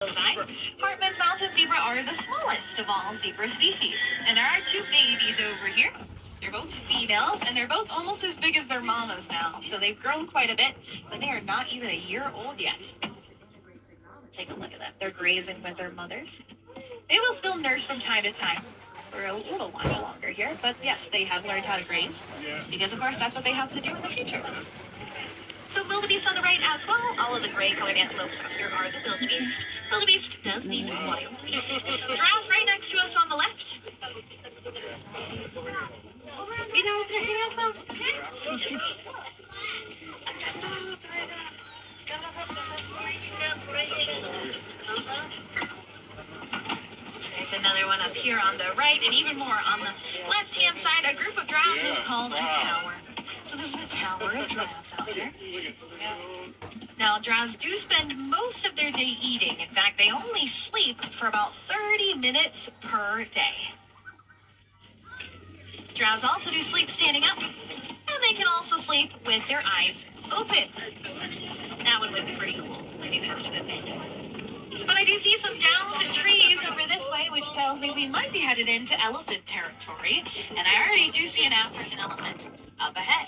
Hartman's mountain zebra are the smallest of all zebra species. And there are two babies over here. They're both females, and they're both almost as big as their mamas now. So they've grown quite a bit, but they are not even a year old yet. Take a look at that. They're grazing with their mothers. They will still nurse from time to time for a little while longer here, but yes, they have learned how to graze because, of course, that's what they have to do in the future. So wildebeest on the right as well. All of the gray-colored antelopes up here are the wildebeest. Wildebeest does mean wild beast. Giraffe right next to us on the left. You know, picking up folks. There's another one up here on the right, and even more on the left-hand side. A group of giraffes is called a tower. So this is a tower of giraffes out here. Now, giraffes do spend most of their day eating. In fact, they only sleep for about 30 minutes per day. Giraffes also do sleep standing up, and they can also sleep with their eyes open. That one would be pretty cool, I do have to admit. But I do see some downed trees over this way, which tells me we might be headed into elephant territory. And I already do see an African elephant up ahead.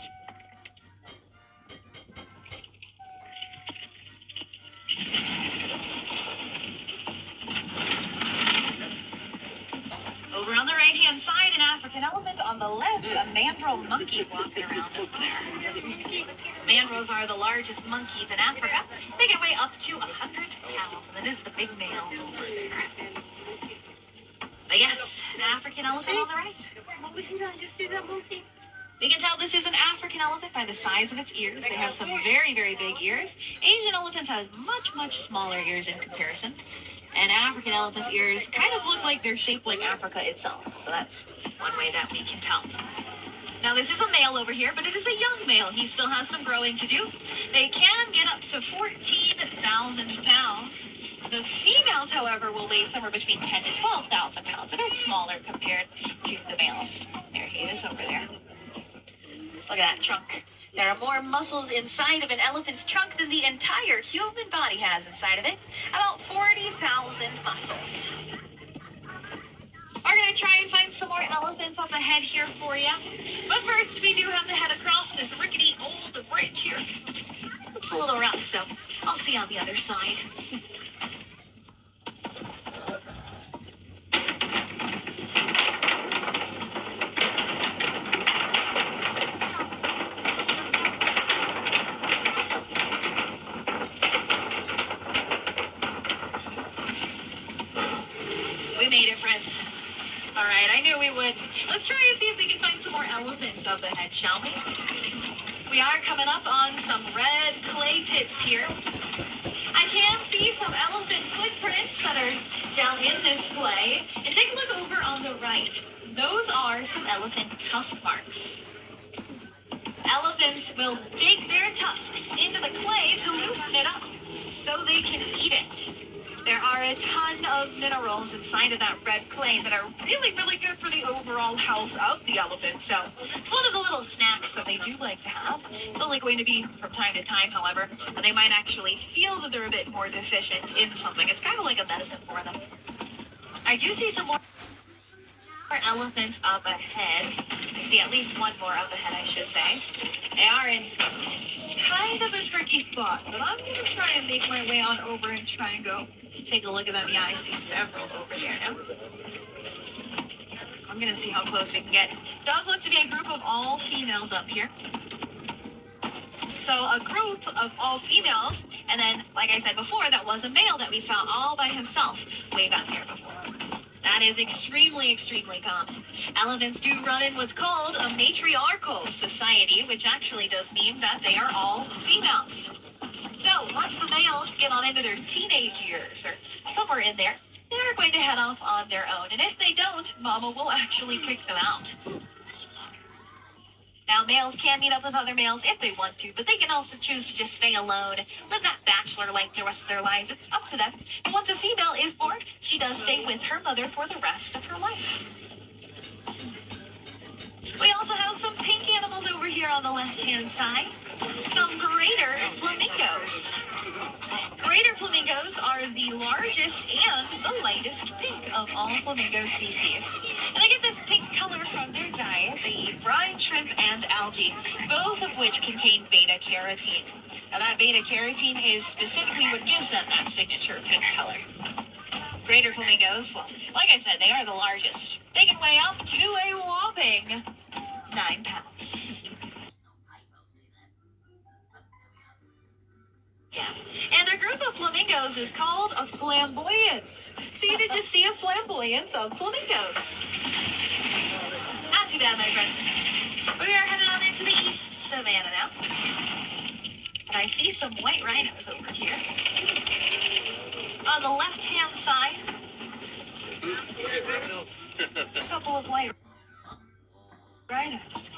Over on the right-hand side, an African elephant. On the left, a mandrill monkey walking around over there. Mandrills are the largest monkeys in Africa. They can weigh up to 100 pounds, and that is the big male over there. But yes, an African elephant on the right. We can tell this is an African elephant by the size of its ears. They have some very, very big ears. Asian elephants have much, much smaller ears in comparison. And African elephants' ears kind of look like they're shaped like Africa itself. So that's one way that we can tell. Now, this is a male over here, but it is a young male. He still has some growing to do. They can get up to 14,000 pounds. The females, however, will weigh somewhere between 10 to 12,000 pounds. A bit smaller compared to the males. There he is over there. Look at that trunk. There are more muscles inside of an elephant's trunk than the entire human body has inside of it. About 40,000 muscles. We're going to try and find some more elephants up ahead here for you. But first, we do have to head across this rickety old bridge here. It's a little rough, so I'll see you on the other side. We made it, friends. All right, I knew we would. Let's try and see if we can find some more elephants up ahead, shall we? We are coming up on some red clay pits here. I can see some elephant footprints that are down in this clay. And take a look over on the right. Those are some elephant tusk marks. Elephants will dig their tusks into the clay to loosen it up so they can eat it. There are a ton of minerals inside of that red clay that are really, really good for the overall health of the elephant. So it's one of the little snacks that they do like to have. It's only going to be from time to time, however, and they might actually feel that they're a bit more deficient in something. It's kind of like a medicine for them. I do see some more elephants up ahead. I see at least one more up ahead, I should say. They are in kind of a tricky spot, but I'm going to try and make my way on over and try and go take a look at them. Yeah, I see several over there now. I'm going to see how close we can get. Does look to be a group of all females up here. So a group of all females, and then, like I said before, that was a male that we saw all by himself way back here before. That is extremely, extremely common. Elephants do run in what's called a matriarchal society, which actually does mean that they are all females. So once the males get on into their teenage years or somewhere in there, they're going to head off on their own. And if they don't, mama will actually kick them out. Now, males can meet up with other males if they want to, but they can also choose to just stay alone, live that bachelor life the rest of their lives. It's up to them. And once a female is born, she does stay with her mother for the rest of her life. We also have some pink animals over here on the left-hand side. Some greater flamingos. Greater flamingos are the largest and the lightest pink of all flamingo species. And they get this pink color from their diet. They eat brine, shrimp, and algae, both of which contain beta-carotene. Now that beta-carotene is specifically what gives them that signature pink color. Greater flamingos, well, like I said, they are the largest. They can weigh up to a whopping 9 pounds. Yeah. And a group of flamingos is called a flamboyance. So you did just see a flamboyance of flamingos. Not too bad, my friends. We are headed on into the East Savannah now. And I see some white rhinos over here. On the left-hand side, a couple of white rhinos.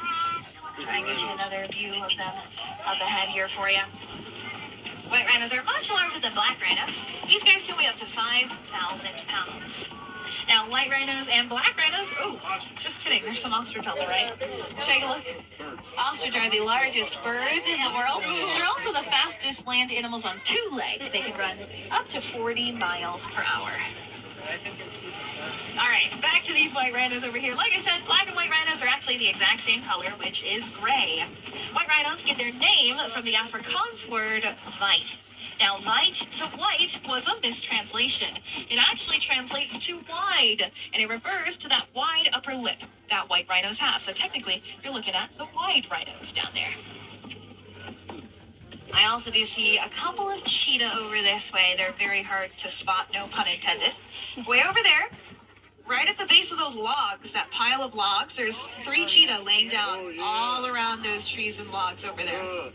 Try and get you another view of them up ahead here for you. White rhinos are much larger than black rhinos. These guys can weigh up to 5,000 pounds. Now, white rhinos and black rhinos, oh, just kidding, there's some ostrich on the right. Take a look. Ostrich are the largest birds in the world. They're also the fastest land animals on 2 legs. They can run up to 40 miles per hour. All right, back to these white rhinos over here. Like I said, black and white rhinos are actually the exact same color, which is gray. White rhinos get their name from the Afrikaans word white. Now, white to white was a mistranslation. It actually translates to wide, and it refers to that wide upper lip that white rhinos have. So technically, you're looking at the wide rhinos down there. I also do see a couple of cheetah over this way. They're very hard to spot, no pun intended. Way over there, right at the base of those logs, that pile of logs, there's 3 cheetah laying down all around those trees and logs over there.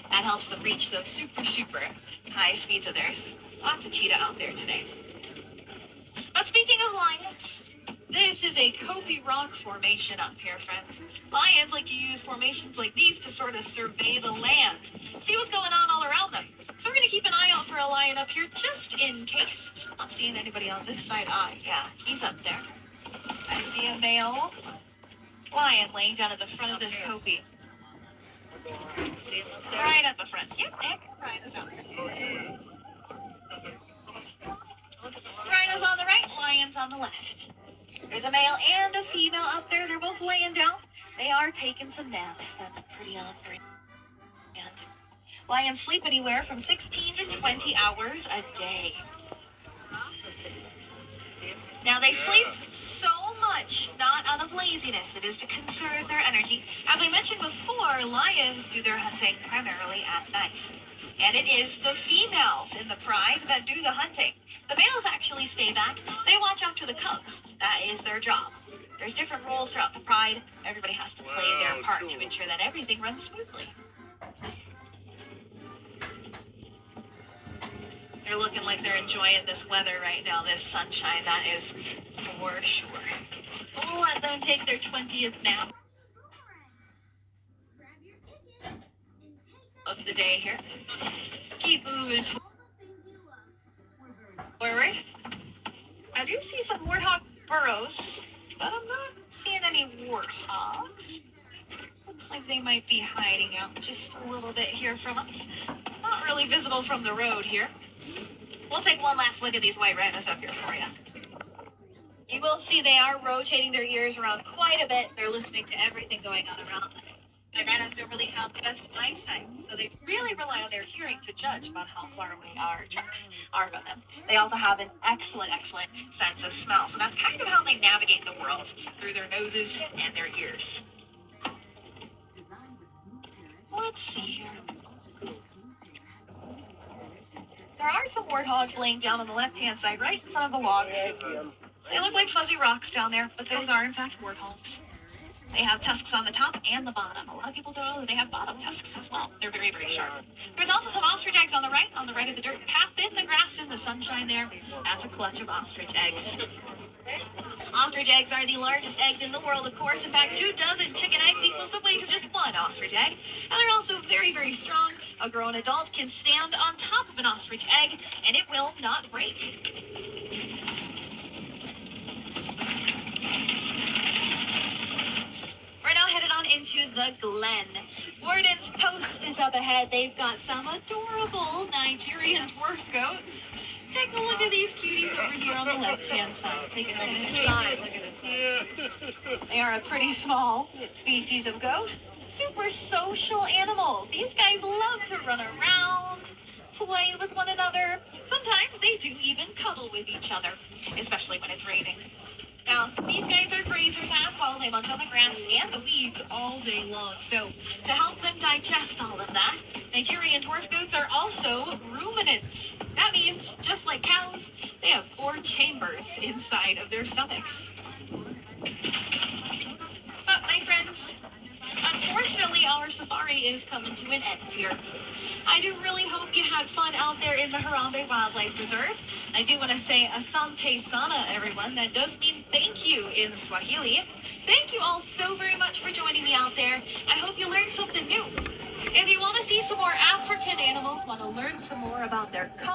That helps them reach those super high speeds of theirs. Lots of cheetah out there today. But speaking of lions, this is a Kobe rock formation up here, friends. Lions like to use formations like these to sort of survey the land, see what's going on all around them. So we're going to keep an eye out for a lion up here just in case. Not seeing anybody on this side. Yeah, he's up there. I see a male lion laying down at the front of this Kobe. See, right at the front. Yep, there. Rhinos out there. Rhinos on the right, lions on the left. There's a male and a female up there. They're both laying down. They are taking some naps. That's pretty on brand. Lions sleep anywhere from 16 to 20 hours a day. Now, they sleep so much, not out of laziness. It is to conserve their energy. As I mentioned before, lions do their hunting primarily at night. And it is the females in the pride that do the hunting. The males actually stay back. They watch after the cubs. That is their job. There's different roles throughout the pride. Everybody has to play their part to ensure that everything runs smoothly. They're looking like they're enjoying this weather right now, this sunshine, that is for sure. We'll let them take their 20th nap of the day here. Keep moving forward. I do see some warthog burrows, but I'm not seeing any warthogs. Looks like they might be hiding out just a little bit here from us. Not really visible from the road here. We'll take one last look at these white rhinos up here for you. You will see they are rotating their ears around quite a bit. They're listening to everything going on around them. The rhinos don't really have the best eyesight, so they really rely on their hearing to judge about how far away our trucks are from them. They also have an excellent sense of smell, so that's kind of how they navigate the world, through their noses and their ears. Let's see here. There are some warthogs laying down on the left-hand side, right in front of the logs. They look like fuzzy rocks down there, but those are, in fact, warthogs. They have tusks on the top and the bottom. A lot of people don't know that they have bottom tusks as well. They're very, very sharp. There's also some ostrich eggs on the right of the dirt path in the grass in the sunshine there. That's a clutch of ostrich eggs. Ostrich eggs are the largest eggs in the world, of course. In fact, 2 dozen chicken eggs equals the weight of just 1 ostrich egg. And they're also very, very strong. A grown adult can stand on top of an ostrich egg, and it will not break. We're now headed on into the Glen. Warden's Post is up ahead. They've got some adorable Nigerian dwarf goats. Take a look at these cuties over here on the left-hand side. Take a look at this side. Look at this side. They are a pretty small species of goat. Super social animals. These guys love to run around, play with one another. Sometimes they do even cuddle with each other, especially when it's raining. Now, these guys are grazers as well. They munch on the grass and the weeds all day long. So, to help them digest all of that, Nigerian dwarf goats are also ruminants. That means, just like cows, they have 4 chambers inside of their stomachs. But, my friends, unfortunately, our safari is coming to an end here. I do really hope you had fun out there in the Harambe Wildlife Reserve. I do want to say asante sana, everyone. That does mean thank you in Swahili. Thank you all so very much for joining me out there. I hope you learned something new. If you want to see some more African animals, want to learn some more about their culture,